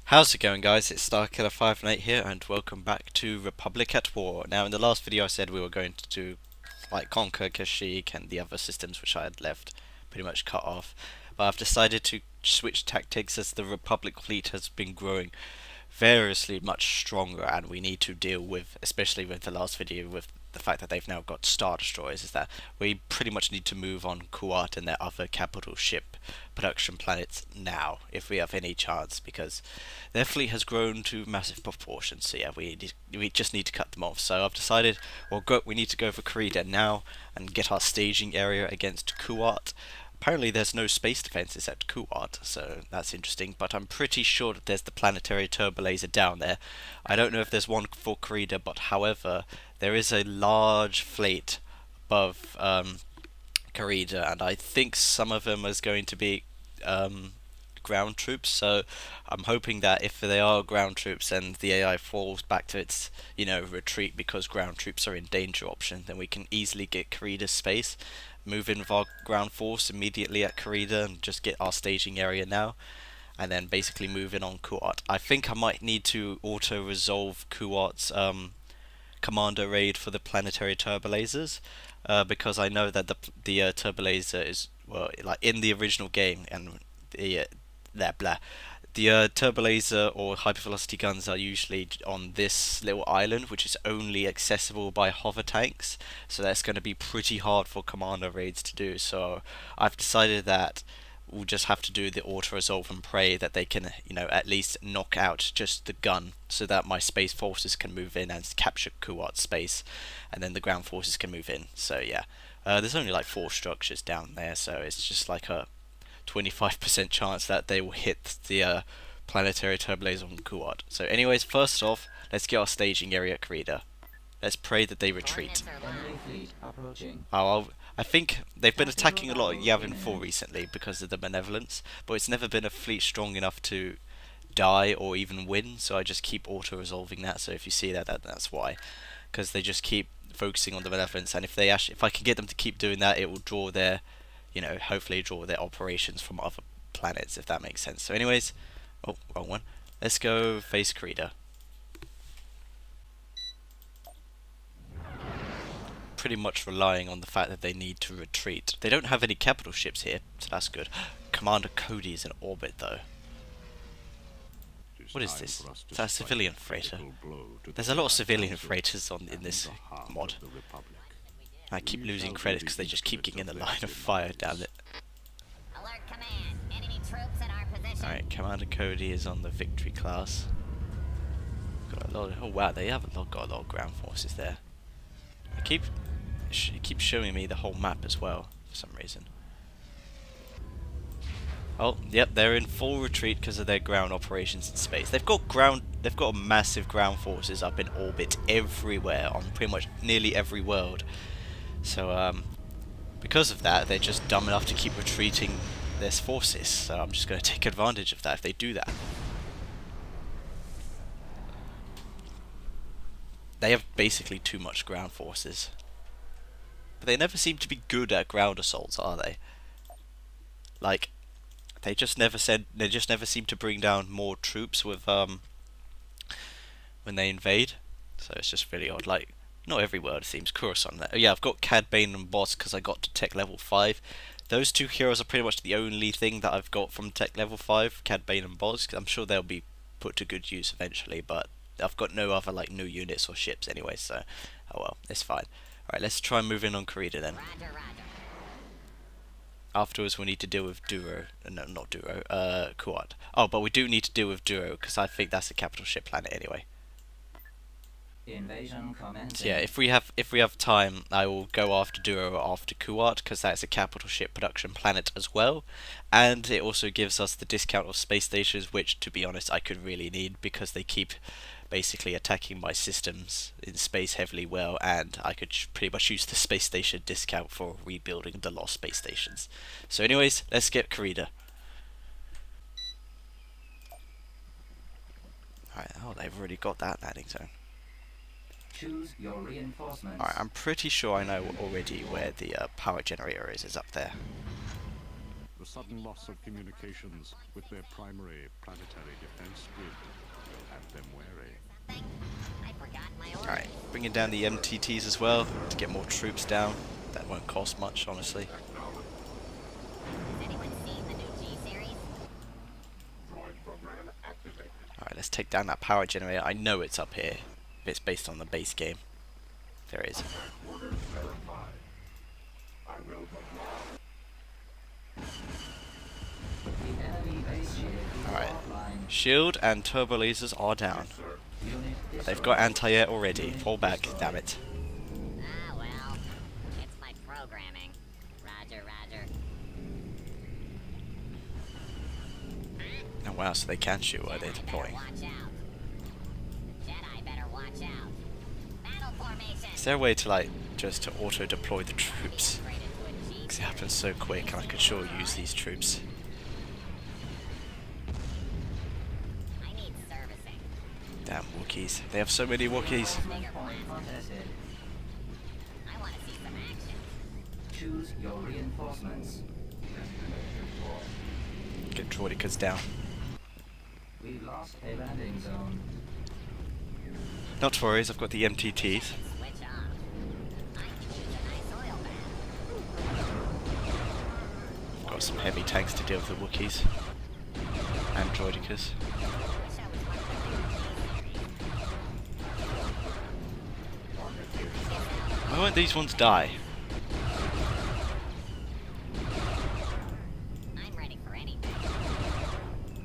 How's it going, guys? It's StarKiller518 here, and welcome back to Republic at War. Now, in the last video I said we were going to do, conquer Kashyyyk and the other systems which I had left pretty much cut off. But I've decided to switch tactics as the Republic fleet has been growing variously much stronger, and we need to deal with, especially with the last video, with the fact that they've now got Star Destroyers, is that we pretty much need to move on Kuat and their other capital ship production planets now, if we have any chance, because their fleet has grown to massive proportions. So yeah, we just need to cut them off. So I've decided, we need to go for Krita now and get our staging area against Kuat. Apparently there's no space defenses at Kuat, so that's interesting, but I'm pretty sure that there's the planetary turbolaser down there. I don't know if there's one for Krita, but however, there is a large fleet above Karida, and I think some of them is going to be ground troops. So I'm hoping that if they are ground troops and the AI falls back to its, retreat because ground troops are in danger option, then we can easily get Karida's space, move in with our ground force immediately at Karida and just get our staging area now, and then basically move in on Kuat. I think I might need to auto-resolve Kuat's commander raid for the planetary turbolasers, because I know that the turbolaser is, well, like in the original game, and the turbolaser or hypervelocity guns are usually on this little island, which is only accessible by hover tanks. So that's going to be pretty hard for commander raids to do. So I've decided that we'll just have to do the auto resolve and pray that they can, at least knock out just the gun, so that my space forces can move in and capture Kuwat's space, and then the ground forces can move in. So yeah, there's only like 4 structures down there, so it's just like a 25% chance that they will hit the planetary turbolaser on Kuwat. So anyways, first off, let's get our staging area at Krita. Let's pray that they retreat. I think they've been attacking a lot of Yavin 4 recently because of the benevolence, but it's never been a fleet strong enough to die or even win, so I just keep auto-resolving that. So if you see that's why. Because they just keep focusing on the benevolence, and if I can get them to keep doing that, it will draw their, hopefully draw their operations from other planets, if that makes sense. So anyways, oh, wrong one. Let's go face Krita. Pretty much relying on the fact that they need to retreat. They don't have any capital ships here, so that's good. Commander Cody is in orbit, though. What is this? Is that a civilian freighter? There's a lot of civilian freighters in this mod. I keep losing credit because they just keep getting in the line of fire, damn it. Alright, Commander Cody is on the Victory class. Got a lot of, oh wow, they have got a lot of ground forces there. It keeps showing me the whole map as well for some reason. Oh, yep, they're in full retreat because of their ground operations in space. They've got massive ground forces up in orbit everywhere on pretty much nearly every world. So because of that, they're just dumb enough to keep retreating their forces. So I'm just going to take advantage of that if they do that. They have basically too much ground forces. But they never seem to be good at ground assaults, are they? Like, they just never seem to bring down more troops with when they invade. So it's just really odd. Like, not every word seems Coruscant. Yeah, I've got Cad Bane and Boss because I got to tech level 5. Those 2 heroes are pretty much the only thing that I've got from tech level 5, Cad Bane and Boss. I'm sure they'll be put to good use eventually, but I've got no other new units or ships anyway, so oh well, it's fine. Alright, let's try and move in on Karida then. Afterwards we need to deal with no, not Kuat. Oh, but we do need to deal with Duro, because I think that's a capital ship planet anyway. Invasion commencing. So yeah, if we have time, I will go after Duro after Kuat, because that's a capital ship production planet as well, and it also gives us the discount of space stations, which, to be honest, I could really need, because they keep basically attacking my systems in space heavily well, and I could pretty much use the space station discount for rebuilding the lost space stations. So anyways, let's get Karida. Alright, oh, they've already got that landing zone. Choose your reinforcements. Alright, I'm pretty sure I know already where the power generator is up there. sudden loss of communications with their primary planetary defense grid will have them wary. I forgot my orders. Alright, bringing down the MTTs as well to get more troops down. That won't cost much, honestly. Has anyone seen the new G series? Alright, let's take down that power generator. I know it's up here. If it's based on the base game. There it is. The enemy base shield is Alright. offline. Shield and turbo lasers are down. Unit They've destroyed. got anti-air already. Fall back, damn it. Ah, well. It's my programming. Roger, roger. Oh wow, so they can shoot while they're Jedi better deploying. watch out. The Jedi better watch out. Battle formation. Is there a way to like, just to auto-deploy the troops? Upgraded to a G Because it happens so quick and I could sure use these troops. I need servicing. Damn Wookiees. They have so many Wookiees. Bigger Point blast. contested. I want to see some action. Choose your reinforcements. Get droidicas down. We've lost a landing zone. Not to worry, I've got the MTTs. Switch on. I can use a nice oil bath. I've got some heavy tanks to deal with the Wookiees. And droidicas. Wish I was one of the new G series. Why won't these ones die? I'm ready for anything.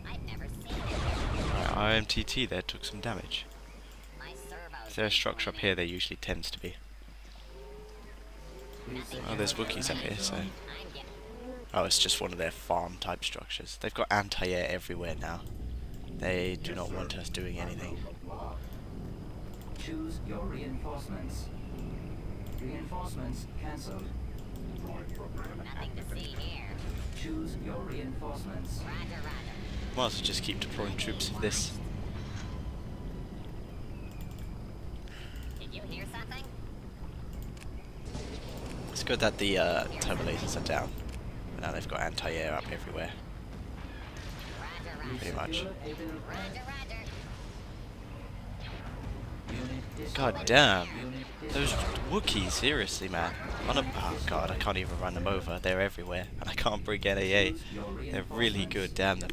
I've never seen it. Right, our MTT there took some damage. My servos. Is there a structure up here? There usually tends to be. Oh, there's Wookiees up here, so... I'm getting. Oh, it's just one of their farm type structures. They've got anti-air everywhere now. They do not want us doing anything. Choose your reinforcements. Reinforcements cancelled. Nothing to see here. Choose your reinforcements. Roger, roger. Might as well just keep deploying troops for this. Did you hear something? It's good that the turbo lasers are down. But now they've got anti-air up everywhere. Roger, roger. Pretty much. Secured a build Roger, ramp. roger. Unit destroyed. God damn. Unit Those destroyed. Wookiees, seriously, man. Oh god, I can't even run them over. They're everywhere. And I can't bring NAA. Choose your They're really reinforcements. good, damn them.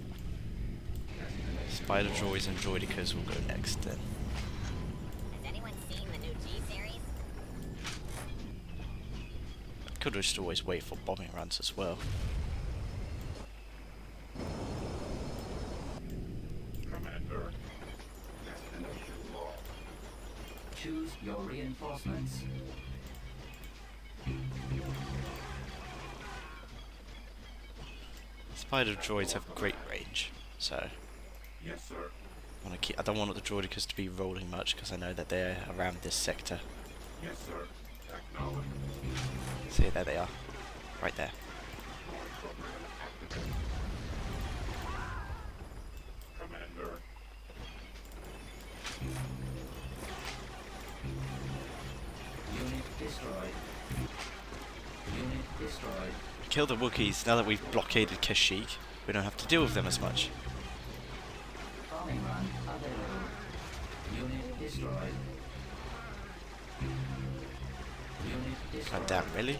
Spider droids and droidicas will go next then. Has anyone seen the new G series? Could just always wait for bombing runs as well. Choose your reinforcements. Spider droids have great range, so Yes, sir. I don't want the droidicas to be rolling much because I know that they're around this sector. Yes, sir. Acknowledged. See, there they are, right there. Commander. Unit destroyed. Unit destroyed. Kill the Wookiees. Now that we've blockaded Kashyyyk, we don't have to deal with them as much. Bombing run available. Unit destroyed. Unit destroyed. God damn, really?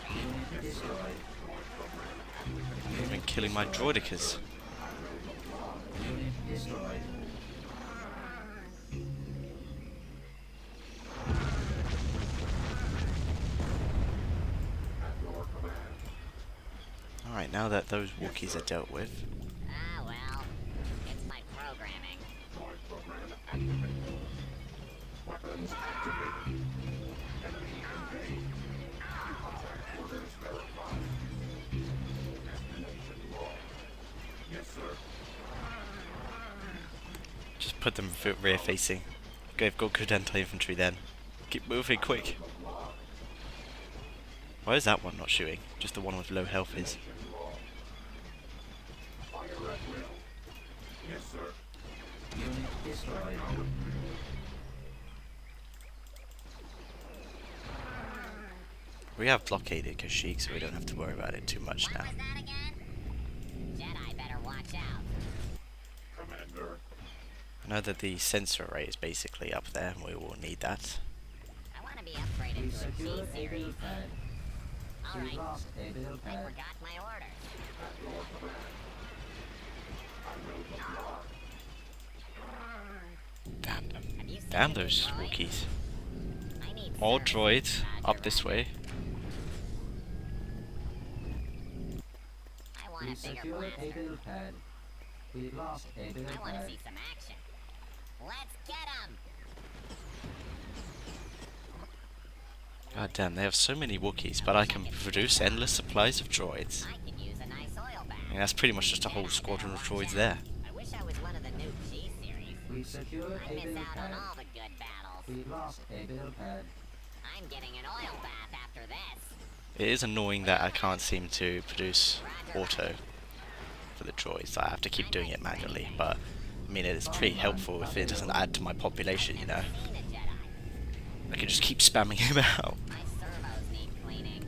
Unit destroyed. I've been killing my droidicas. Unit destroyed. Alright, now that those Wookiees are dealt with, Ah, well. It's my programming. Droid program activated. Weapons activated. Enemy engaged. Contact orders verified. Destination locked. Yes, sir. just put them rear facing. They've got good anti-infantry then. Keep moving quick. Why is that one not shooting? Just the one with low health is. Fire at will. Yes, sir. Unit destroyed. We have blockaded Kashyyyk, so we don't have to worry about it too much What now. was that again? Jedi better watch out. Commander. I know that the sensor array is basically up there, and we will need that. I want to be upgraded We to a secured a G-series. build pad. We Alright, lost a build I pad. forgot my orders. Damn them. Have you seen Damn the new those droid? Wookiees. I need More service. droids Roger, up this roger. way. I want We a bigger secured a blaster. build pad. We lost a build I want to pad. see some action. Let's get him! God damn, they have so many Wookiees, but I can produce endless supplies of droids. I could use a nice oil bath. And that's pretty much just a whole squadron of droids there. I wish I was one of the new G-series. We secured I a miss build out on pad. all the good battles. We lost a build pad. I'm getting an oil bath after this. It is annoying that I can't seem to produce auto for the droids. I have to keep doing it manually, but I mean it's pretty helpful if it doesn't add to my population, you know. Seen a Jedi. I can just keep spamming him out. My servos need cleaning.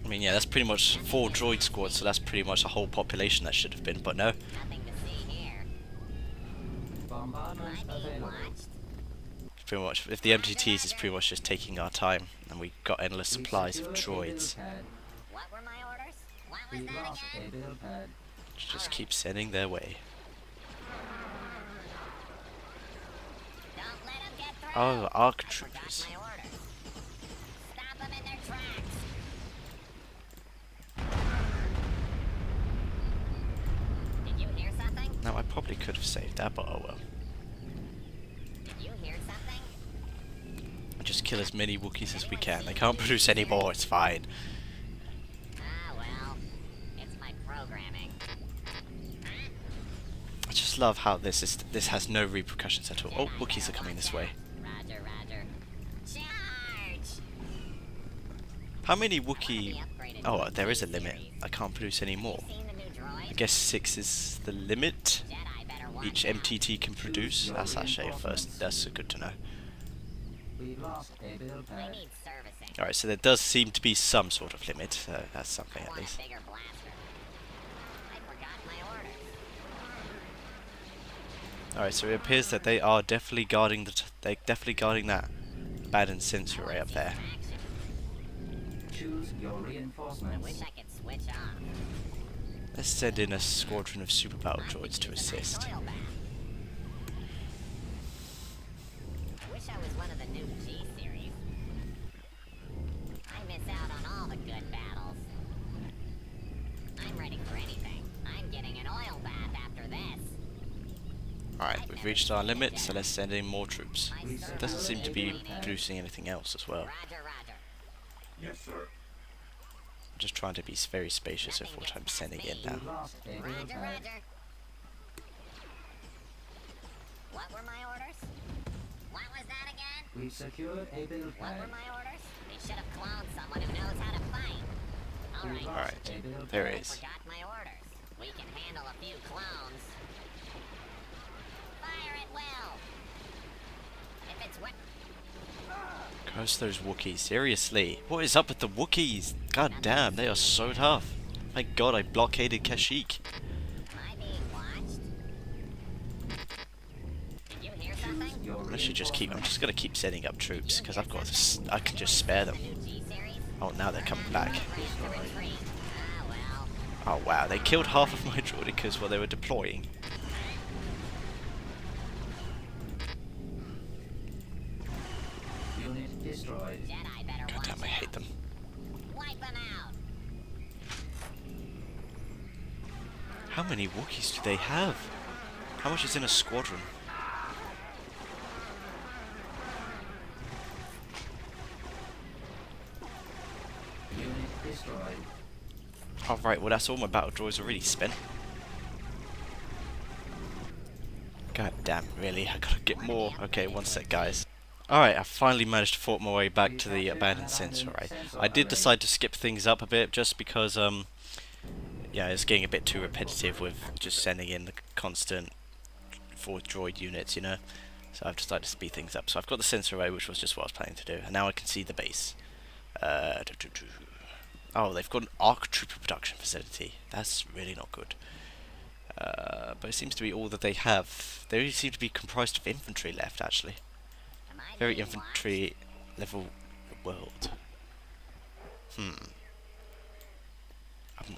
I mean, yeah, that's pretty much 4 droid squads, so that's pretty much a whole population that should have been, but no. Nothing to see here. Bombardment Am I being available. watched? Pretty much, if the MTTs is pretty much just taking our time, and we got endless We supplies of secured a build droids. pad. What were my orders? What was We that lost a again? build pad. Just keep sending their way. Don't let 'em get through. Oh, ARC I troopers. forgot my orders. Stop 'em in their tracks. Did you hear something? Now, I probably could have saved that, but oh well. Did you hear something? Just kill as many Wookiees as we can. They can't produce any more, it's fine. Ah, well. It's my programming. I just love how this has no repercussions at all. Oh, Jedi Wookiees are better coming watch this way. out. Roger, roger. Charge! How many I wanna Wookiee... be upgraded Oh, to a there is a limit. G-series. I can't produce any more. Seen the new droid? I guess 6 is the limit Jedi better watch each out. MTT can produce. That's actually a first. That's good to know. We lost a build I pad. need servicing. Alright, so there does seem to be some sort of limit. So that's something I at want least. a bigger blaster. I forgot my orders. Alright, so it appears that they are definitely guarding they're definitely guarding that abandoned sensor array up there. Action. Choose your I reinforcements. wish I could switch off. Let's send in a squadron of super battle I could droids to use a nice assist. oil bath. I wish I was one of the new G-series. I miss out on all the good battles. I'm ready for anything. I'm getting an oil bath after this. Alright, we've reached our limit, so let's send in more troops. My We servos Doesn't seem to need be cleaning. producing anything else as well. Roger, roger. Yes, sir. I'm just trying to be very spacious with what I'm sending in now. We lost a build Roger, pad. roger. What were my orders? What was that again? We secured a build What pad. were my orders? They should have cloned someone who knows how to fight. We Alright, lost Alright, a build there pad. it is. forgot my orders. We can handle a few clones. Fire at will. If it's what Curse those Wookiees, seriously. What is up with the Wookiees? God damn, they are so tough. My god, I blockaded Kashyyyk. am I being watched? Did you hear something? Choose your I'm just gonna keep setting up troops, because I've got this. this, I can just spare them. The new G-series? Oh, now they're coming back. Plans to retreat. Ah, well. Oh wow, they killed half of my droidicas while they were deploying. Unit destroyed. Jedi better God watch damn, I hate out. them. Wipe them out. How many Wookiees do they have? How much is in a squadron? Unit destroyed. Oh right, well that's all my battle droids already spent. God damn, really? I gotta get more. Okay, one sec guys. Alright, I finally managed to fought my way back to the abandoned sensor array. I did decide to skip things up a bit just because, yeah, it's getting a bit too repetitive with just sending in the constant 4 droid units, you know? So I've decided to speed things up. So I've got the sensor array, which was just what I was planning to do, and now I can see the base. Oh, they've got an ARC trooper production facility. That's really not good. But it seems to be all that they have. They only seem to be comprised of infantry left, actually. Am I Very being infantry level world.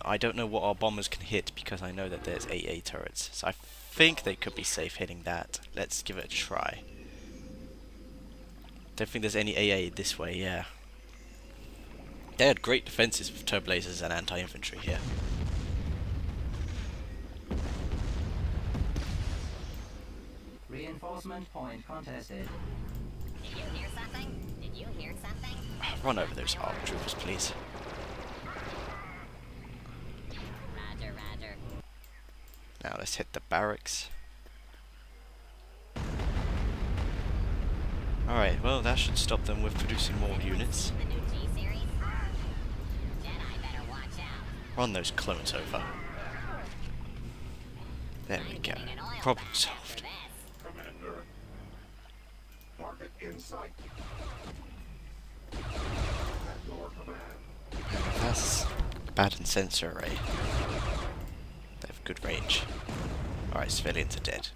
I don't know what our bombers can hit because I know that there's AA turrets. So I think they could be safe hitting that. Let's give it a try. Don't think there's any AA this way, yeah. They had great defenses with turbo lasers and anti-infantry here. Reinforcement point contested. Did you hear something? Did you hear something? Run over those ARC troopers, please. Roger, roger. Now let's hit the barracks. Alright, well that should stop them with producing more units. The new G series? Jedi better watch out. Run those clones over. There we I'm go. getting an oil Problem bath after solved. this. Commander. Target in sight. At your command. That's bad in sensor array. They have good range. Alright, civilians are dead.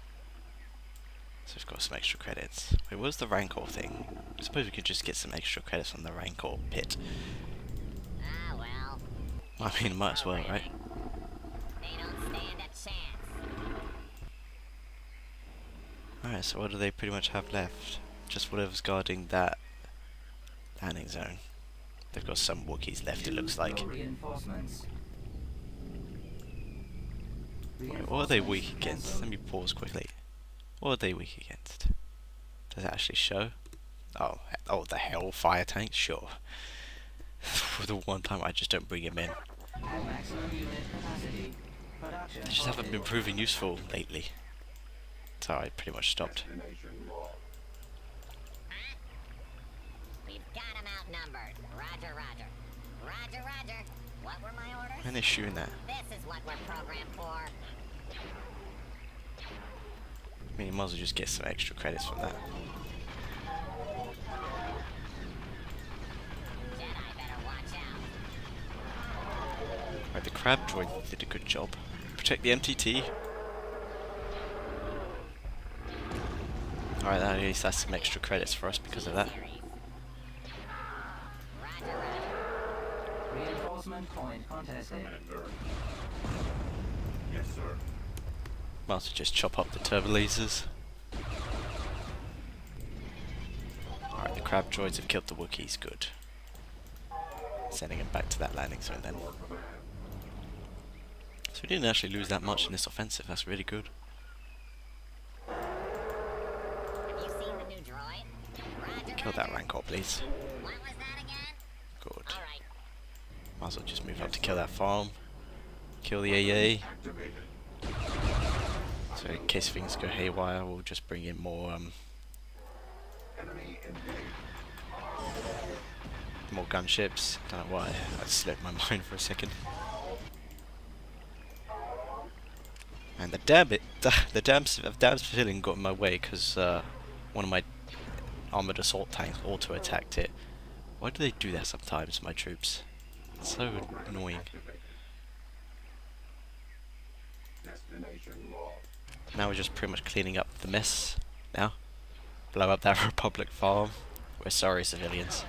So we've got some extra credits. Wait, what was the Rancor thing? I suppose we could just get some extra credits on the Rancor pit. Ah, well. I mean, might as well, right? They don't stand a chance. Alright, so what do they pretty much have left? Just whatever's guarding that landing zone. They've got some Wookiees left, it looks like. No reinforcements. Wait, what are they weak against? Let me pause quickly. What are they weak against? Does it actually show? Oh, oh, the Hellfire tanks? Sure. For the one time I just don't bring him in. Maximum unit capacity. Production They just haven't been halted. proving useful lately. So I pretty much stopped. Destination log. Huh? We've got them outnumbered. Roger, roger. Roger, roger. What were my orders? And they're shooting that. This is what we're programmed for. I mean, you might as well just get some extra credits from that. Jedi better watch out. Right, the crab droid did a good job. Protect the MTT. Alright, at least that's some extra credits for us because of that. Series. Roger, roger. Reinforcement point contested. Commander. Yes, sir. Might as well just chop up the turbo lasers. Alright, the crab droids have killed the Wookiees, good. Sending them back to that landing zone then. So we didn't actually lose that much in this offensive, that's really good. Have you seen the new droid? Roger, Kill that roger. Rancor, please. What was that again? Good. Alright. Might as well just move up to kill that farm. Kill the AA. Activated. So in case things go haywire, we'll just bring in more Enemy engaged. more gunships. Don't know why I slipped my mind for a second. And the damn civilian got in my way because one of my armored assault tanks auto attacked it. Why do they do that sometimes, my troops? It's so annoying. Activated. Destination log. Now we're just pretty much cleaning up the mess now. Blow up that Republic farm. We're sorry, civilians.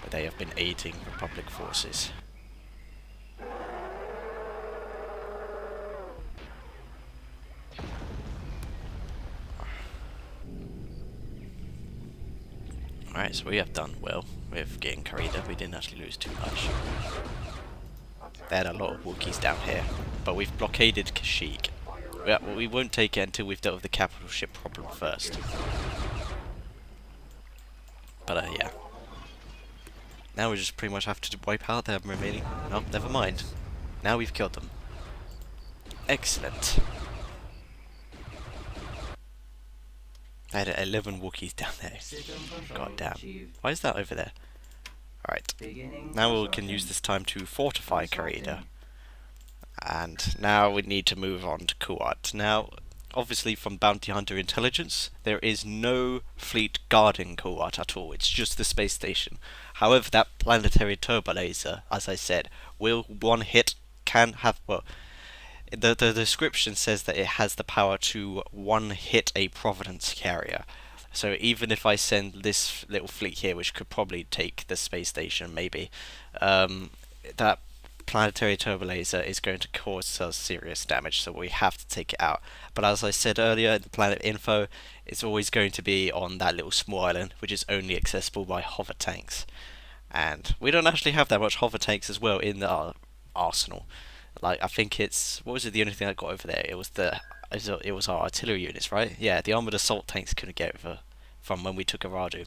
But they have been aiding Republic forces. Alright, so we have done well with getting Karida. We didn't actually lose too much. They had a lot of Wookiees down here, but we've blockaded Kashyyyk. We won't take it until we've dealt with the capital ship problem first. But yeah. Now we just pretty much have to wipe out their remaining... Oh, never mind. Now we've killed them. Excellent. I had 11 Wookiees down there. System control God damn. achieved. Why is that over there? Alright. Beginning Now we can construction. use this time to fortify Karida. Consulting. And now we need to move on to Kuat. Now, obviously from Bounty Hunter Intelligence, there is no fleet guarding Kuat at all. It's just the space station. However, that planetary turbo laser, as I said, will one hit can have well. The description says that it has the power to one hit a Providence carrier. So even if I send this little fleet here, which could probably take the space station, maybe, that planetary turbo laser is going to cause us serious damage, so we have to take it out. But as I said earlier in the planet info, it's always going to be on that little small island, which is only accessible by hover tanks. And we don't actually have that much hover tanks as well in our arsenal. Like, I think it's, what was it, the only thing I got over there? It was our artillery units, right? Yeah, the armored assault tanks couldn't get over from when we took Aradu.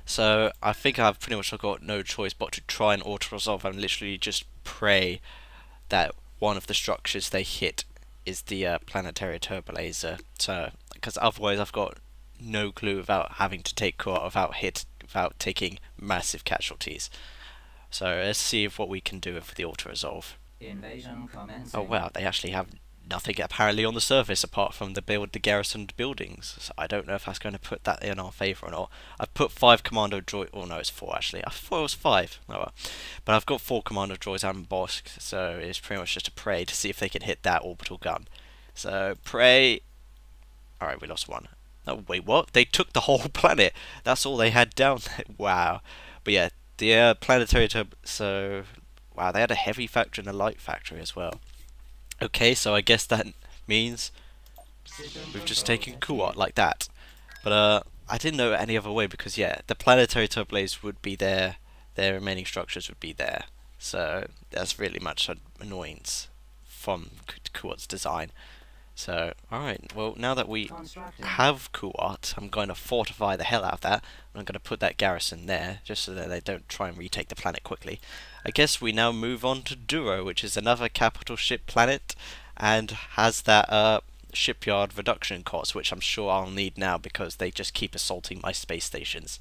So I think I've pretty much got no choice but to try and auto-resolve and literally just pray that one of the structures they hit is the planetary turbo laser. So, because otherwise I've got no clue without having to take core without taking massive casualties. So let's see what we can do with the auto-resolve. Invasion commencing. Oh wow, they actually have nothing apparently on the surface apart from the garrisoned buildings. So I don't know if that's going to put that in our favour or not. I've put 5 commando droids. Oh no, it's 4 actually. I thought it was 5. Oh well. But I've got 4 commando droids and Bosk, so it's pretty much just a pray to see if they can hit that orbital gun. So pray. Alright, we lost 1. Oh wait, what? They took the whole planet. That's all they had down there. Wow. But yeah, the planetary so wow, they had a heavy factory and a light factory as well. Okay, so I guess that means we've just taken Kuat like that. But I didn't know any other way because yeah, the planetary turbolaser would be there, their remaining structures would be there. So that's really much an annoyance from Kuat's design. So alright, well now that we have Kuat, I'm going to fortify the hell out of that. I'm going to put that garrison there, just so that they don't try and retake the planet quickly. I guess we now move on to Duro, which is another capital ship planet, and has that shipyard reduction cost, which I'm sure I'll need now because they just keep assaulting my space stations.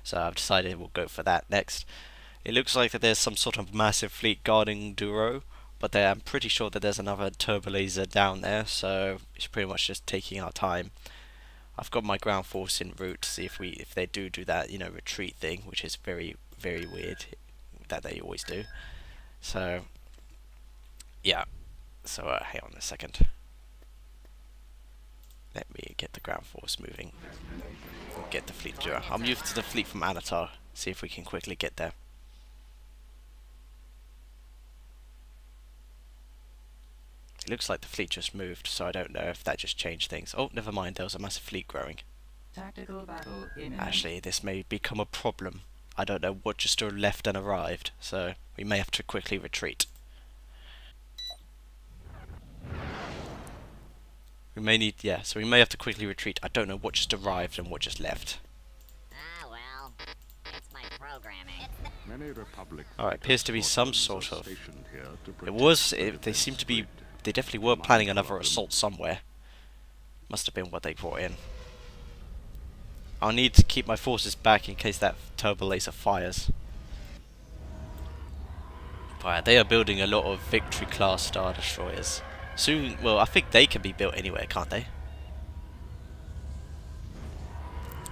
So I've decided we'll go for that next. It looks like that there's some sort of massive fleet guarding Duro, but I'm pretty sure that there's another turbo laser down there, so it's pretty much just taking our time. I've got my ground force en route to see if they do that, you know, retreat thing, which is very, very weird that they always do. So yeah, so hang on a second. Let me get the ground force moving. Get the fleet to I'll move to the fleet from Anatar, see if we can quickly get there. It looks like the fleet just moved, so I don't know if that just changed things. Oh, never mind, there was a massive fleet growing. Tactical battle imminent. Actually, this may become a problem. I don't know what just left and arrived, so we may have to quickly retreat. We may need, yeah, so we may have to quickly retreat. I don't know what just arrived and what just left. Ah, well. It's my programming. Many Republic Alright, appears to be some forces sort are of... stationed here to It protect was, the they seem to be, defense they definitely were planning another assault somewhere. Must have been what they brought in. I'll need to keep my forces back in case that turbo laser fires. But they are building a lot of Victory class Star Destroyers. Soon, well, I think they can be built anywhere, can't they?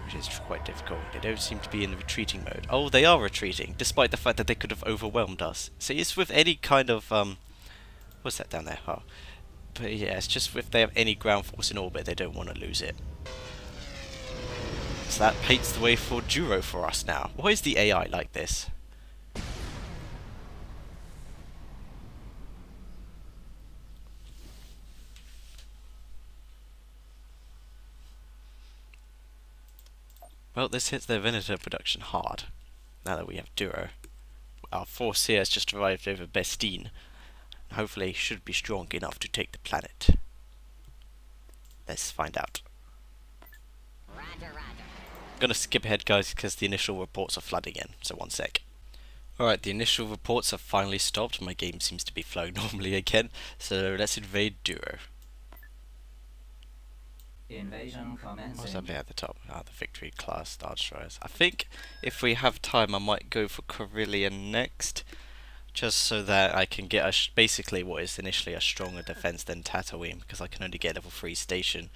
Which is quite difficult. They don't seem to be in the retreating mode. Oh, they are retreating, despite the fact that they could have overwhelmed us. See, it's with any kind of, what's that down there? Oh. But yeah, it's just if they have any ground force in orbit, they don't want to lose it. So that paints the way for Duro for us now. Why is the AI like this? Well, this hits their Venator production hard, now that we have Duro. Our force here has just arrived over Bestine. Hopefully should be strong enough to take the planet. Let's find out. Roger, roger. I'm gonna skip ahead, guys, because the initial reports are flooding in, so one sec. Alright, the initial reports have finally stopped. My game seems to be flowing normally again, so let's invade Duro. Invasion commencing. What's up here at the top? Ah, the Victory class Star Destroyers. I think if we have time, I might go for Carillion next, just so that I can get basically what is initially a stronger defense than Tatooine, because I can only get level 3 station.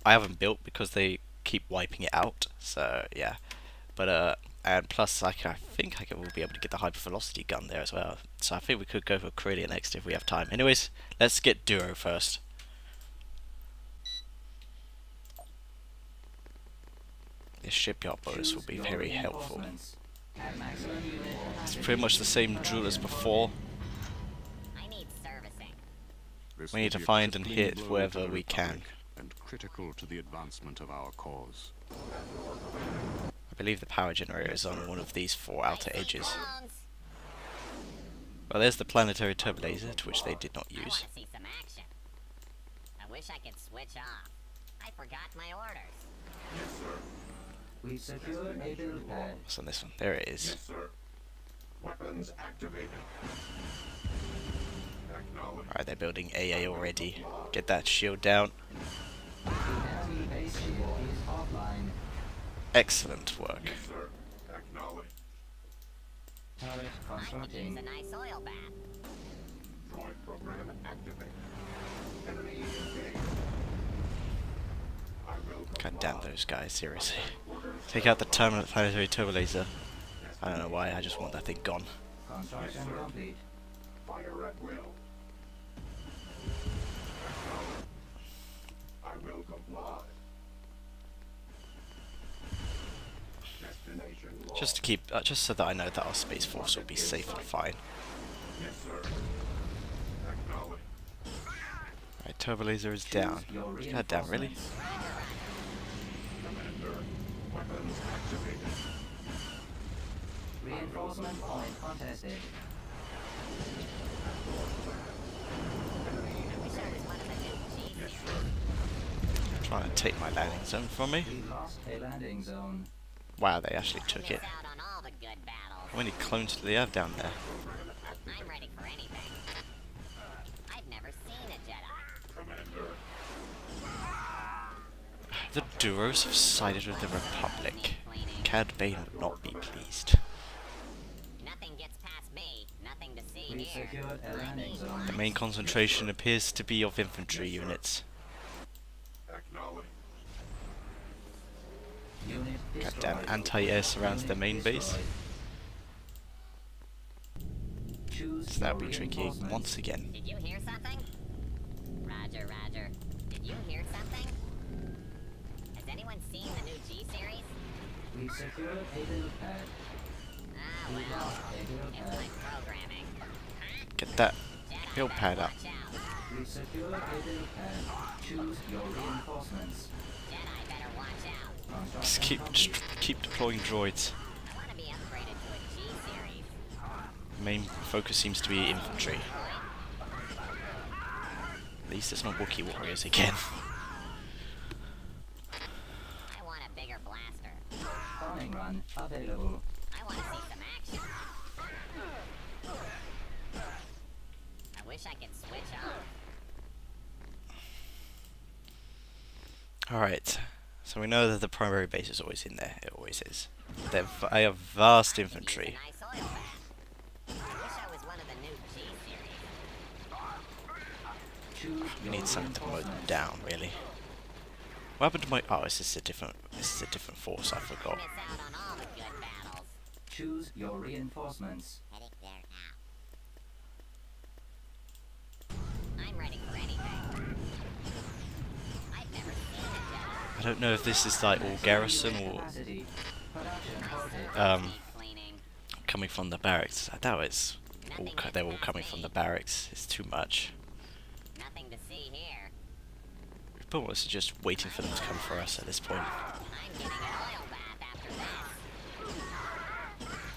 I haven't built because they keep wiping it out, so yeah. But And plus, I think I will be able to get the hypervelocity gun there as well. So I think we could go for Corellia next if we have time. Anyways, let's get Duo first. This shipyard bonus will be very helpful. It's pretty much the same drill as before. I need servicing. This We need will to be a find and crippling hit blow to wherever the we can. Republic and critical to the advancement of our cause. I believe the power generator is on one of these 4 outer edges. Clones. Well, there's the planetary turbo laser, to which they did not I want use. to see some action. I wish I could switch off. I forgot my orders. Yes, sir. We've secured a build pad. What's on this one? There it is. Yes, sir. Weapons activated. Acknowledged. Alright, they're building AA already. Get that shield down. The anti-base shield is offline. Excellent work. Yes, sir. Acknowledged. Turret I could use constructing. a nice oil bath. Droid program activated. Enemy engaged. I will God comply. damn those guys, seriously. Take out the terminal planetary turbo laser. I don't know why, I just want that thing gone. Construction complete. Fire at will. Acknowledged. I will comply. Destination locked. Just to keep, just so that I know that our Space Force will be safe and fine. Yes, sir. Acknowledged. Right, turbo laser is down. Choose your God damn, really? reinforcements. Commander. Weapons activated. Reinforcement point contested. I wish I was one of the new G series. Trying to take my landing zone from me. We lost a landing zone. Wow, they actually took Miss it. out on all the good battles. How many clones do they have down there? I'm ready for anything. I've never seen a Jedi. Commander. The Duros have sided with the Republic. Cleaning. Cad Bane would not be pleased. Nothing gets past me. Nothing to see We here. secured a landing zone. The main concentration appears to be of infantry units. Acknowledged. Unit destroyed. Goddamn anti-air surrounds the main base. Choose So that'll your be tricky reinforcements. once again. Did you hear something? Roger, Roger. Did you hear something? Has anyone seen the new G series? We've secured a build pad. Ah, We well. lost a build It's pad. my programming. Get that Jedi build better pad up. watch out. We've secured a build pad. Choose your reinforcements. Jedi better watch out. Just Construction keep deploying droids. I want to be upgraded to a G series. Main focus seems to be infantry. At least it's not Wookiee warriors again. I want a bigger blaster. bombing run available. I want to see some action. I wish I could switch off. Alright, so we know that the primary base is always in there. It always is. They have vast Use a infantry. nice oil bath. I wish I was one of the new G series. Choose We your need something to mow them reinforcements. down, really. What happened to my? Oh, this is a different force. I forgot. Miss out on all the good battles. Choose your reinforcements. Heading there now. I'm ready for anything. I've never seen a Jedi. I don't know if this is like all garrison or Capacity. Production halted. Deep cleaning. coming from the barracks. I doubt it's all. They're all coming from the barracks. It's too much. Nothing to see here. But was just waiting for them to come for us at this point. I'm getting an oil bath after this.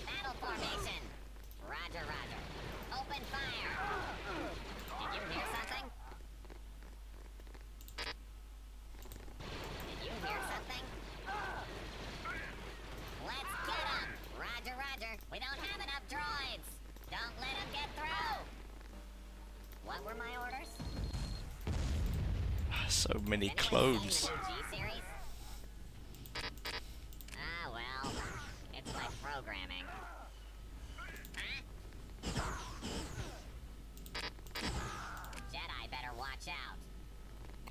Battle formation. Roger, Roger. Open fire. Did you hear something? Did you hear something? Let's get 'em. Roger, Roger. We don't have enough droids. Don't let 'em get through. What were my orders? So many Anyone clones. seen the new G series? Ah, well, it's my programming. Jedi better watch out.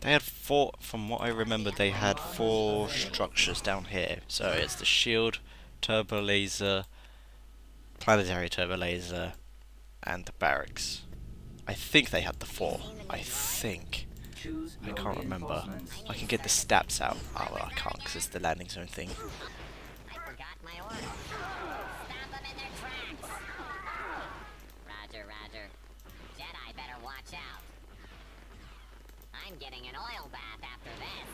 They had 4. From what I remember, they had 4 structures down here. So it's the shield, turbo laser, planetary turbo laser, and the barracks. I think they had the 4. I think. Choose I your can't remember. reinforcements. I can get the stats out. Oh, well, I can't because it's the landing zone thing. I forgot my order. Stop them in their tracks. Roger, roger. Jedi better watch out. I'm getting an oil bath after this.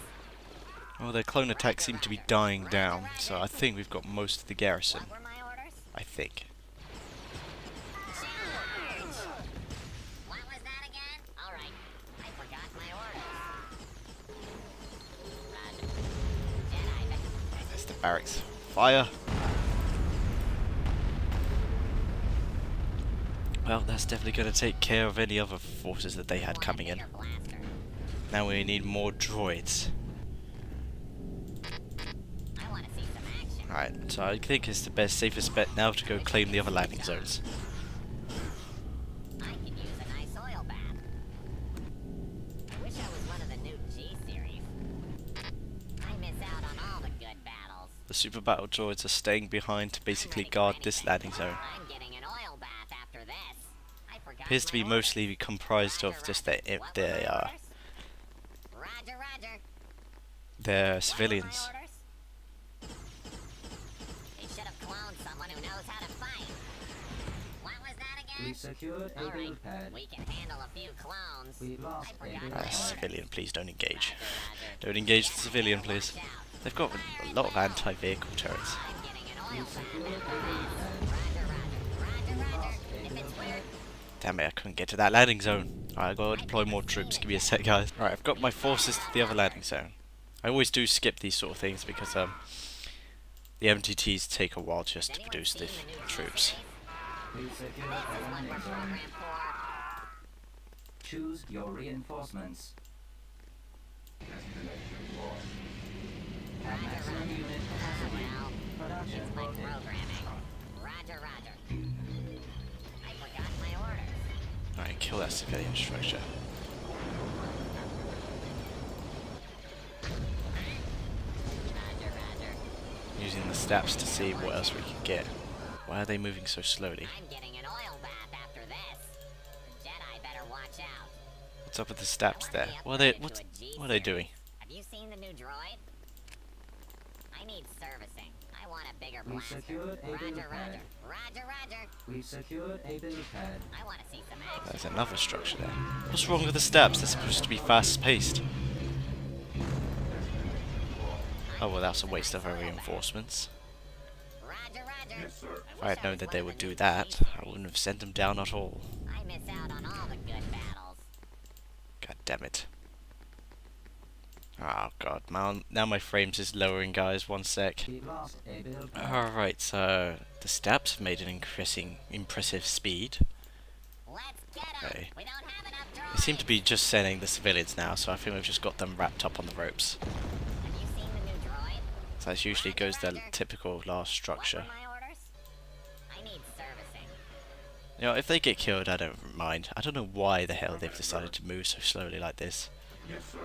Well, their clone attacks seem to be dying down, so I think we've got most of the garrison. What were my orders? I think. Charge! What was that again? Alright, I forgot my orders. Roger. Jedi better. There's the barracks. Fire! Well, that's definitely going to take care of any other forces that they had coming in. Blaster. Now we need more droids. I want to see some action. Alright, so I think it's the best, safest bet now to go claim the other landing zones. I could use a nice oil bath. I wish I was one of the new G series. I miss out on all the good battles. The super battle droids are staying behind to basically guard this landing zone. I'm getting an oil bath after this. I forgot Appears to be my orders. mostly comprised of just their What were my orders? Roger, roger. their What were my civilians. orders? They should have cloned someone who knows how to fight. What was that We again? secured a All right, build pad. we can handle a few clones. We lost I a forgot build my pad. Civilian, please don't engage. Roger, roger. Don't engage the Jedi civilian, better please. watch out. They've got a lot of anti-vehicle turrets. I'm getting an We oil bath secured a after build this. pad. Roger, roger. Roger, roger. Lost a If build it's pad. weird, Damn it, I couldn't get to that landing zone. Alright, I gotta deploy more troops. Give me a sec, guys. Alright, I've got my forces to the other landing zone. I always do skip these sort of things because the MTTs take a while just to anyone produce the seen new troops. We secured this a is what landing we're zone. programmed for. Choose your reinforcements. At maximum unit capacity. Well, Production it's like halted. programming. Roger, roger. I forgot my orders. Alright, kill that civilian structure. Roger, roger. Using the steps to see what else we can get. Why are they moving so slowly? I'm getting an oil bath after this. The Jedi better watch out. What's up with the I steps wanna there? be What are they? upgraded What to a G are they series. doing? Have you seen the new droid? I need servicing. I want a bigger We blaster. secured a build Roger, pad. roger. Roger, roger. We secured a build pad. I want to see some action. There's another structure there. What's wrong with the steps? They're supposed to be fast-paced. Oh well, that's a waste of our reinforcements. Roger, roger. Yes, sir. If I had known that they would do that, I wouldn't have sent them down at all. I miss out on all the good battles. God damn it. Oh god, now my frames is lowering, guys. One sec. We lost a build pad. Alright, so the steps have made an impressive speed. Let's get 'em. Okay. We don't have enough droids. They seem to be just sending the civilians now, so I think we've just got them wrapped up on the ropes. Have you seen the new droid? So that usually goes the typical last structure. What were my orders? I need servicing. You know, if they get killed, I don't mind. I don't know why the hell they've decided to move so slowly like this. Yes, sir.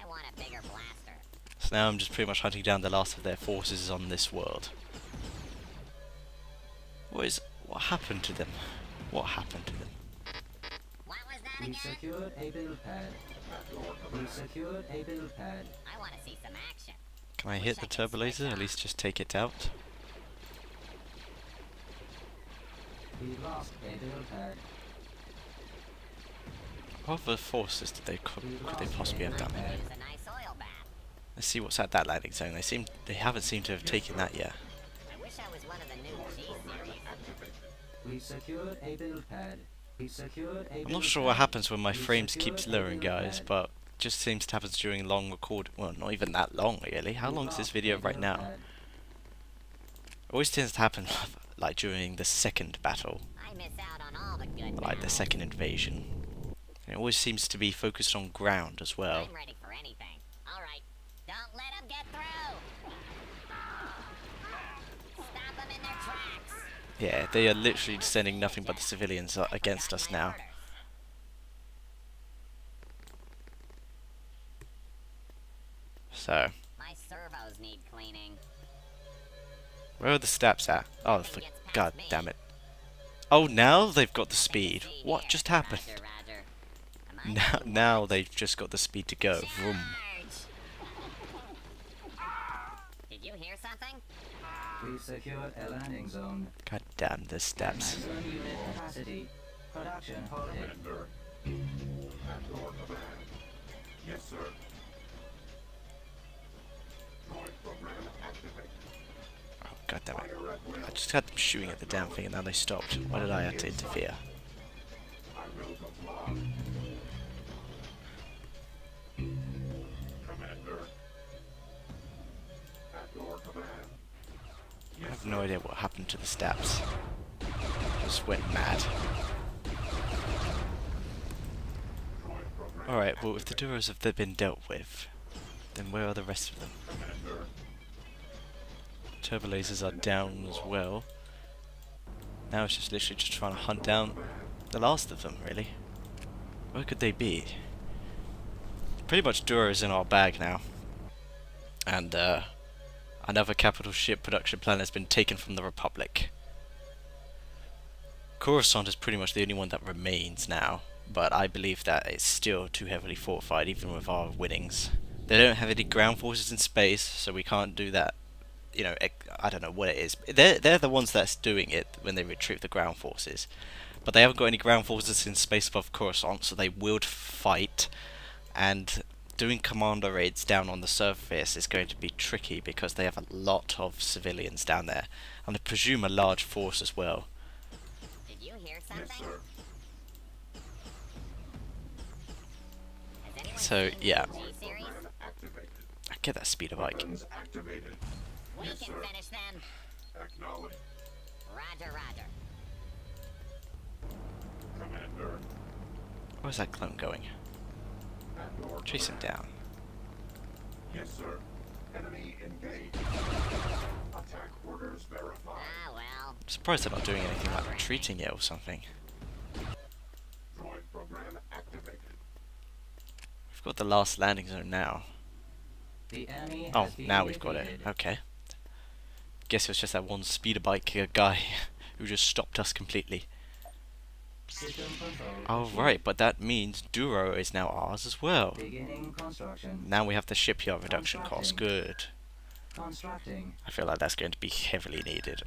I want a bigger blaster. So now I'm just pretty much hunting down the last of their forces on this world. What happened to them? What happened to them? What was that We again? secured a build pad. We secured a build pad. I want to see some action. Can I hit the turbo laser? At least just take it out. We lost a build pad. What other forces did could they possibly have done? Use a nice oil bath. Let's see what's at that landing zone. They haven't seemed to have taken that yet. I wish I was one of the new G series. We secured a build pad. We secured a I'm build not sure pad. what happens when my We frames secured keeps a lowering, build guys, pad. but just seems to happen during long record. Well, not even that long, really. How We long is this lost video a right build now? pad. Always tends to happen like during the second battle, I miss out on all the good like the battles. second invasion. It always seems to be focused on ground as well. I'm ready for anything. All right. Don't let them get through. Stop them in their tracks. Yeah, they are literally sending nothing but the civilians against us now. So, My servos need cleaning. Where are the steps at? Oh, for god damn it. Oh, now they've got the speed. What just happened? Now they've just got the speed to go. Vroom. Did you hear something? We've secured a landing zone. God damn the steps. Maximum unit capacity. Production halted. Commander. At your command. Yes, sir. Droid program activated. Oh, god damn it. Fire at will. I just had them shooting at the damn thing and now they stopped. Why did I have to interfere? I will comply. Commander. At your command. I have no idea what happened to the steps. Just went mad. Droid program. Alright, well if the Duros have been dealt with, then where are the rest of them? Commander. Turbo lasers are down as well. Now it's just literally just trying to hunt down the last of them, really. Where could they be? Pretty much Duro's in our bag now. And another capital ship production plan has been taken from the Republic. Coruscant is pretty much the only one that remains now, but I believe that it's still too heavily fortified even with our winnings. They don't have any ground forces in space, so we can't do that. You know, I don't know what it is. They're the ones that's doing it when they retrieve the ground forces. But they haven't got any ground forces in space above Coruscant, so they will fight. And doing commander raids down on the surface is going to be tricky because they have a lot of civilians down there. And I presume a large force as well. Did you hear Yes, something? sir. Has anyone So, seen yeah. the G-series? Program activated. I get that speeder bike. Weapons activated. We Yes, can sir. finish them. Acknowledge. Roger, roger. Commander. Where's that clone going? At your Chase him command. down. Yes, sir. Enemy engaged. Attack orders verified. Ah, well. I'm surprised they're not doing anything like retreating yet or something. Droid program activated. We've got the last landing zone now. The enemy Oh, has been now we've got it. defeated. Okay. Guess it was just that one speeder bike guy who just stopped us completely. System control Oh achieved. right, but that means Duro is now ours as well. Beginning construction. Now we have the shipyard reduction cost. Good. Constructing. I feel like that's going to be heavily needed.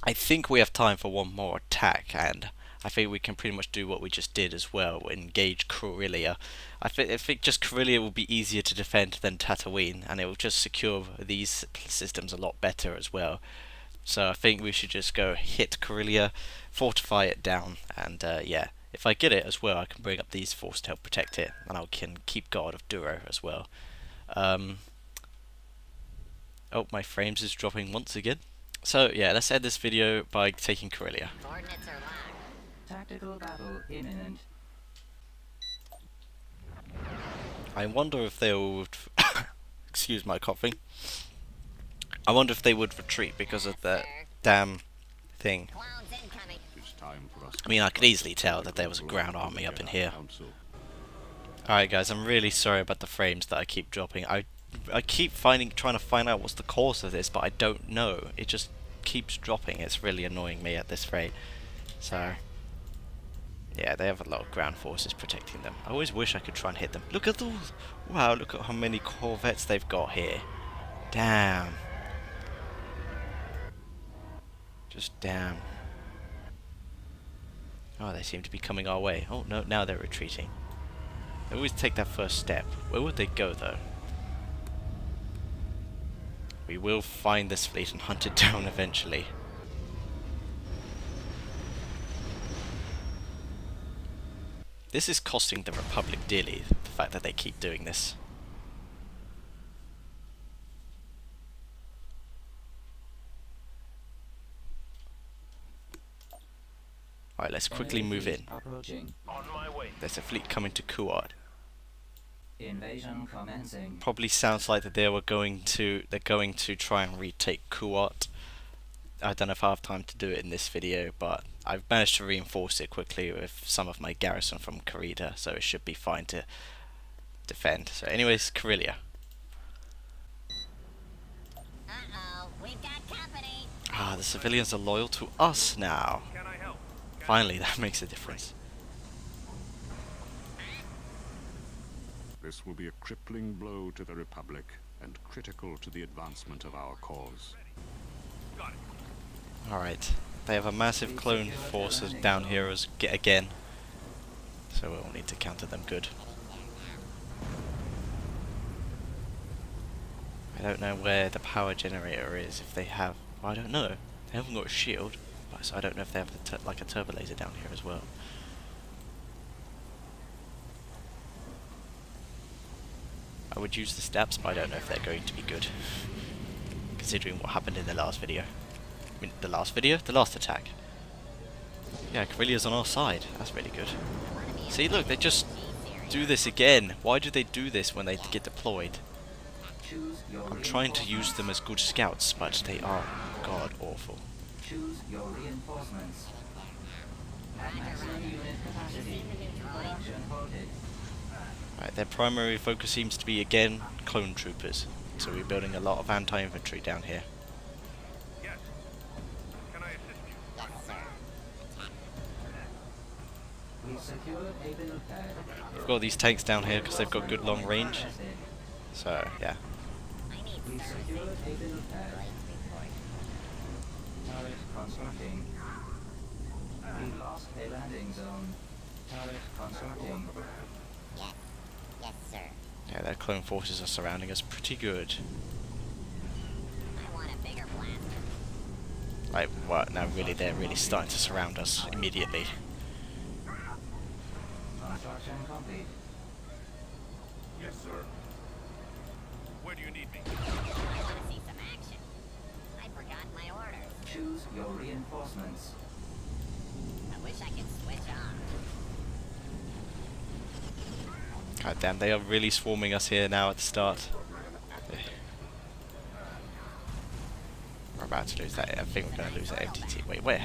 I think we have time for one more attack, and I think we can pretty much do what we just did as well. Engage Corellia. I think just Corellia will be easier to defend than Tatooine, and it will just secure these systems a lot better as well. So I think we should just go hit Corellia, fortify it down, and yeah, if I get it as well, I can bring up these forces to help protect it, and I can keep guard of Duro as well. Oh, my frames is dropping once again. So yeah, let's end this video by taking Corellia. Coordinates are locked. Tactical battle imminent. I wonder if they would excuse my coughing. I wonder if they would retreat because of that damn thing. Clones incoming. It's time for us. I mean, I could easily tell that there was a ground army up in here. Council. Alright guys, I'm really sorry about the frames that I keep dropping. I keep trying to find out what's the cause of this, but I don't know. It just keeps dropping. It's really annoying me at this rate. So yeah, they have a lot of ground forces protecting them. I always wish I could try and hit them. Look at those! Wow, look at how many corvettes they've got here. Damn. Just damn. Oh, they seem to be coming our way. Oh no, now they're retreating. They always take that first step. Where would they go though? We will find this fleet and hunt it down eventually. This is costing the Republic dearly, the fact that they keep doing this. Alright, let's quickly Enemy move in. fleet approaching. There's a fleet coming to Kuat. Invasion commencing. Probably sounds like that they're going to try and retake Kuat. I don't know if I have time to do it in this video, but I've managed to reinforce it quickly with some of my garrison from Karita, so it should be fine to defend. So anyways, Corellia. Uh-oh, we've got company. Ah, the civilians are loyal to us now. Finally, that makes a difference. This will be a crippling blow to the Republic and critical to the advancement of our cause. Alright, they have a massive clone force down here again. So we'll need to counter them good. I don't know where the power generator is, if they have... Well, I don't know. They haven't got a shield, so I don't know if they have like a turbo laser down here as well. I would use the steps, but I don't know if they're going to be good. Considering what happened in the last video. I mean, the last video? The last attack. Yeah, Corellia's on our side. That's really good. See, look, they just do this again. Why do they do this when they get deployed? I'm trying to use them as good scouts, but they are god awful. Choose your reinforcements. Maximum unit capacity. Production halted. Right, their primary focus seems to be again clone troopers. So we're building a lot of anti-infantry down here. Yes, sir. We secured a build pad. We've got these tanks down here because they've got good long range. So yeah. We secured a build pad. Turret constructing. We lost a landing zone. Turret constructing. Yes, sir. Yeah, their clone forces are surrounding us pretty good. I want a bigger blaster. Like, what? Now really, they're really starting to surround us immediately. Construction complete. Yes, sir. Where do you need me? I want to see some action. I forgot my orders. Choose your reinforcements. I wish I could switch on. God damn, they are really swarming us here now at the start. We're about to lose that. I think we're going to lose that MTT. Wait, wait.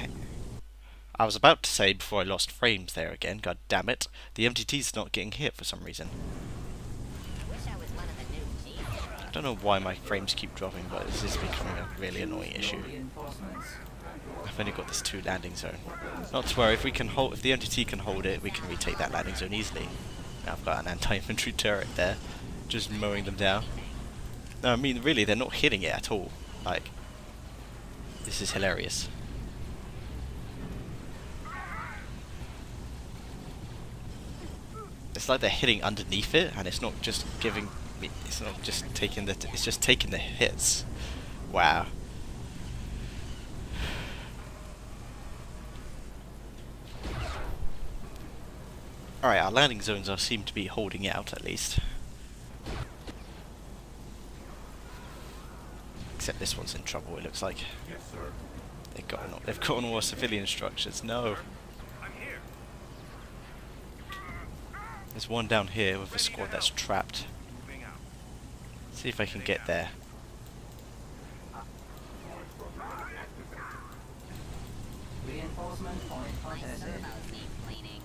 I was about to say before I lost frames there again. God damn it. The MTT's not getting hit for some reason. I wish I was one of the new Chiefs. I don't know why my frames keep dropping, but this is becoming a really annoying issue. Reinforcements. I've only got this 2 landing zone. Not to worry, if the MTT can hold it, we can retake that landing zone easily. Now I've got an anti-infantry turret there, just mowing them down. No, I mean really, they're not hitting it at all. Like, this is hilarious. It's like they're hitting underneath it, and it's not just giving me. It's not just taking the. It's just taking the hits. Wow. Alright, our landing zones seem to be holding out at least. Except this one's in trouble, it looks like. Yes, sir. They've gotten all our civilian structures. No. There's one down here with a squad that's trapped. See if I can get there. Reinforcement point My contested. servos need cleaning.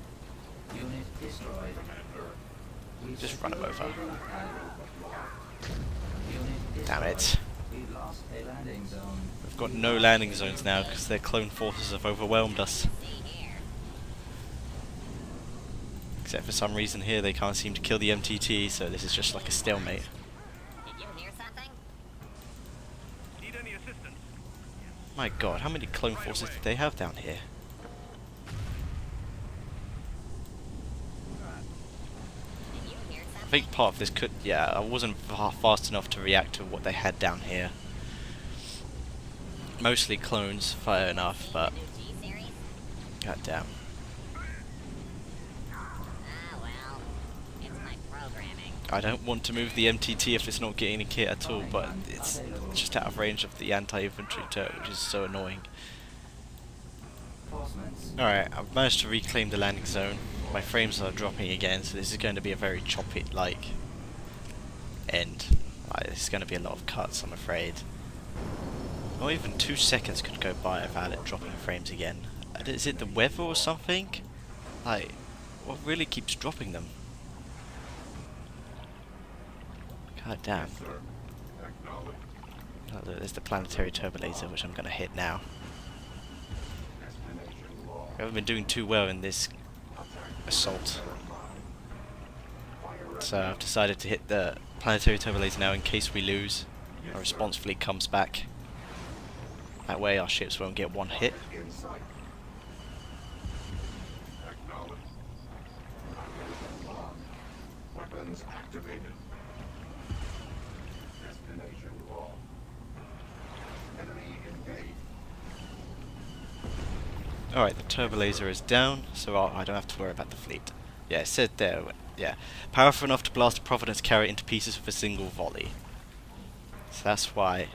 Unit destroyed. We Just run 'em secured over. a build pad. Unit Damn destroyed. it. We lost a landing zone. We've got no landing zones now because their clone forces have overwhelmed us. See here. Except for some reason here they can't seem to kill the MTT, so this is just like a stalemate. Did you hear something? Need any assistance? My god, how many clone forces did they have down here? Did you hear I something? think part of this could... Yeah, I wasn't fast enough to react to what they had down here. Mostly clones, fair enough, but... New G-series? God damn. Ah, well. It's my programming. I don't want to move the MTT if it's not getting any kit at all, but it's just out of range of the anti-infantry turret, which is so annoying. Reinforcements. Alright, I've managed to reclaim the landing zone. My frames are dropping again, so this is going to be a very choppy, end. This is going to be a lot of cuts, I'm afraid. Not even 2 seconds could go by without it dropping frames again. Is it the weather or something? What really keeps dropping them? God damn. Sir. Acknowledged. Oh, look, there's the planetary turbo laser, which I'm going to hit now. We haven't been doing too well in this assault, so I've decided to hit the planetary turbo laser now in case we lose. Our response fleet comes back. That way our ships won't get one hit. Weapons activated. Destination locked. Enemy engaged. Alright, the turbo laser is down, so I don't have to worry about the fleet. Yeah, it said there, yeah. Powerful enough to blast a Providence carrier into pieces with a single volley. So that's why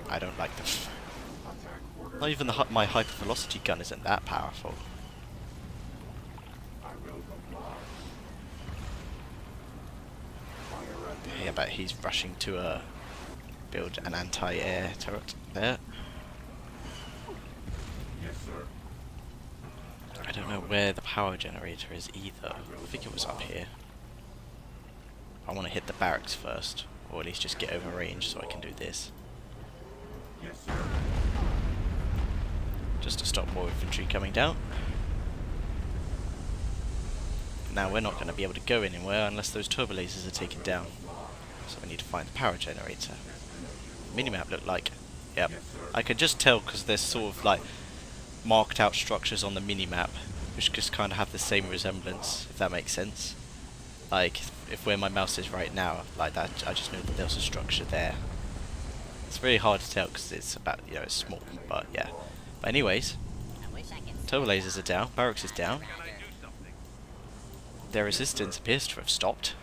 I don't like them. Not even my hypervelocity gun isn't that powerful. Yeah, but he's rushing to build an anti-air turret there. Yes, sir. I don't know where the power generator is either. I think it was up here. I want to hit the barracks first, or at least just get over range so I can do this. Yes, sir. Just to stop more infantry coming down. Now we're not going to be able to go anywhere unless those turbo lasers are taken down. So we need to find the power generator. Minimap looked like, yep. I could just tell because there's sort of like marked out structures on the minimap which just kind of have the same resemblance, if that makes sense. Like if where my mouse is right now, like that, I just know that there's a structure there. It's very hard to tell because it's about, you know, it's small, but yeah. But anyways, I wish I could turbo lasers are down, barracks is down. Roger. Their resistance appears to have stopped.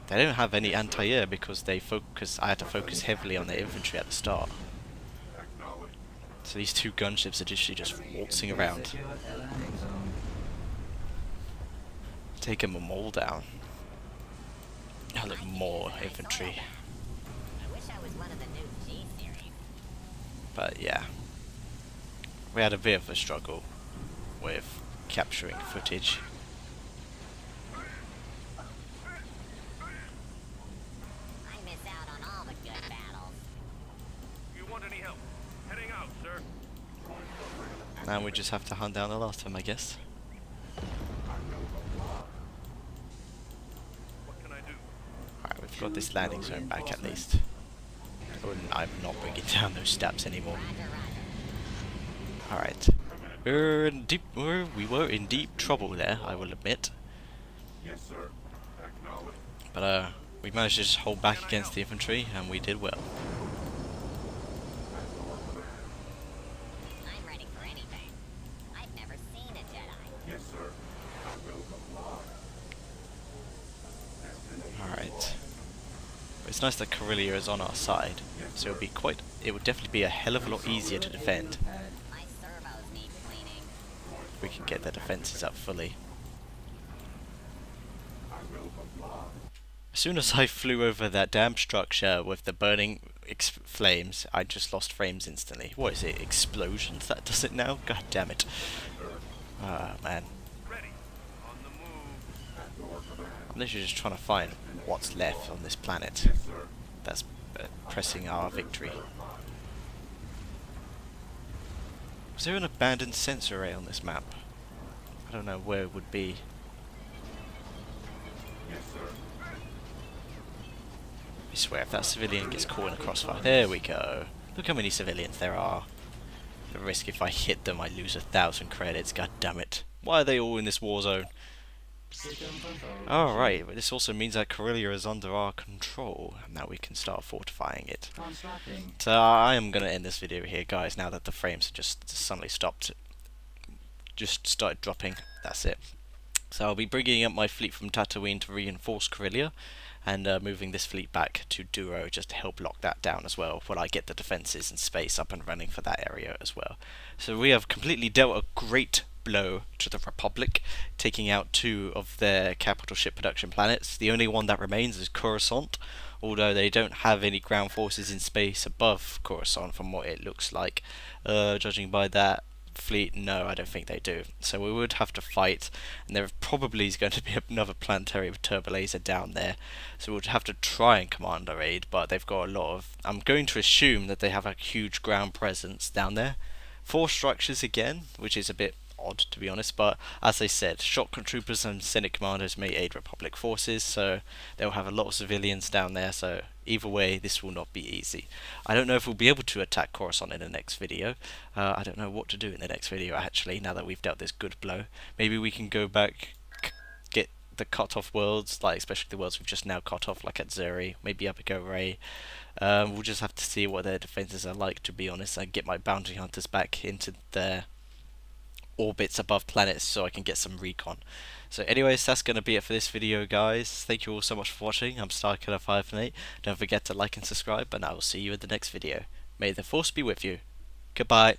They don't have any anti-air because I had to focus heavily on their infantry at the start. So these two gunships are literally just waltzing around, Secured a landing zone. taking them all down. Oh, look, more infantry. I wish I was one of the new G series. But yeah, we had a bit of a struggle with capturing footage. I miss out on all the good battles. You want any help? Heading out, sir. Now we just have to hunt down the last of them, I guess. What can I do? Alright, we've got this landing zone back at least. I'm not bringing down those stabs anymore. Roger, roger. Alright. We were in deep trouble there, I will admit. Yes, sir. Acknowledged. But we managed to just hold back against the infantry and we did well. I'm ready for anything. I've never seen a Jedi. Yes, sir. I will comply. Destination Alright. It's nice that Corellia is on our side, so it would definitely be a hell of a lot easier to defend My servos need cleaning. if we can get their defences up fully. I will comply. As soon as I flew over that damn structure with the burning flames, I just lost frames instantly. What is it, explosions that does it now? God damn it. Ah, man. Ready. On the move. At your command. I'm literally just trying to find what's left on this planet Yes, sir. that's pressing our victory. Was there an abandoned sensor array on this map? I don't know where it would be. Yes, sir. I swear, if that civilian gets caught in a crossfire... There we go. Look how many civilians there are. The risk if I hit them, I lose 1,000 credits. God damn it. Why are they all in this war zone? System control. Alright, but this also means that Corellia is under our control. And now we can start fortifying it. Constructing. So I am going to end this video here, guys, now that the frames have just suddenly stopped. Just started dropping. That's it. So I'll be bringing up my fleet from Tatooine to reinforce Corellia, and moving this fleet back to Duro just to help lock that down as well, while I get the defences and space up and running for that area as well. So we have completely dealt a great blow to the Republic, taking out 2 of their capital ship production planets. The only one that remains is Coruscant, although they don't have any ground forces in space above Coruscant from what it looks like, judging by that fleet, no, I don't think they do. So we would have to fight, and there probably is going to be another planetary turbo laser down there. So we would have to try and command a raid, but they've got a lot of. I'm going to assume that they have a huge ground presence down there. 4 structures again, which is a bit odd to be honest, but as I said, shotgun troopers and Senate commanders may aid Republic forces, so they'll have a lot of civilians down there, so either way this will not be easy. I don't know if we'll be able to attack Coruscant in the next video. I don't know what to do in the next video actually, now that we've dealt this good blow. Maybe we can go back, get the cut off worlds, like especially the worlds we've just now cut off, like at Zuri, maybe Abigo Ray. We'll just have to see what their defenses are like, to be honest, and get my bounty hunters back into their orbits above planets so I can get some recon. So anyways, that's going to be it for this video, guys. Thank you all so much for watching. I'm StarKiller518. Don't forget to like and subscribe, and I will see you in the next video. May the force be with you. Goodbye.